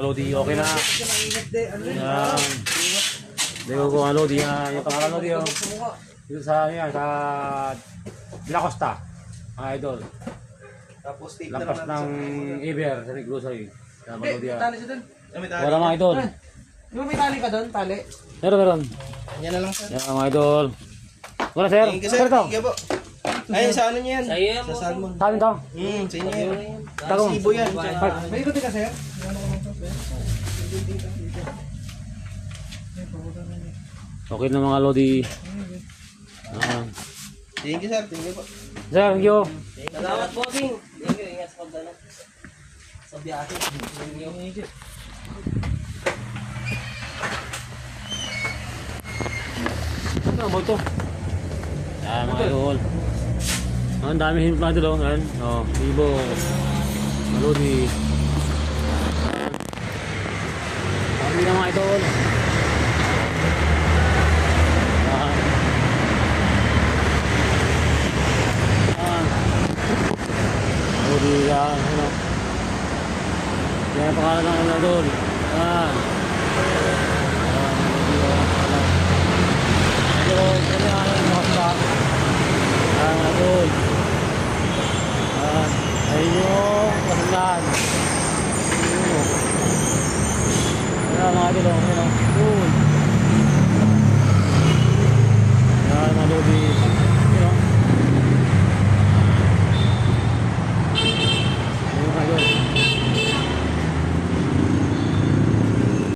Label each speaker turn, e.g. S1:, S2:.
S1: Lodi, okay na. Yan. Hindi ko kung ano, Lodi, yung pangalan Lodi, oh. Dito sa, yan, sa De La Costa, mga idol.
S2: Tapos tape na
S1: Lampas
S2: lang
S1: ng Iber, sa grocery. Yan, mga Lodi,
S2: tali siya dun.
S1: wala mga idol.
S2: Di ba may tali ka dun? Tali?
S1: Meron.
S2: Yan na lang sir.
S1: Yan, mga idol. Wala, sir.
S2: Thank you sir.
S1: Sir, ito.
S2: Thank you po. Ay, sa ano niya yan?
S3: Sa iyo,
S2: Sa salmon.
S1: Sa amin to.
S2: Sa inyo yan.
S1: Tago.
S2: Sibo yan.
S4: May ikuti ka sir?
S1: Okay na mga Lodi.
S2: Thank you sir. Thank you po.
S1: Sir, thank you.
S3: salamat po, King. Thank you, ingat sa pagdala. Sa biyahe. Thank you.
S1: Ano ba ito? Yan, mga idol. Ang dami himpla dito, yan. Oh, Ibo. Lodi. Dami na mga idol. Lodi, yan. Ano? Yan ang pangalan ng mga idol. Yan. Lodi, yan. Idol, yan.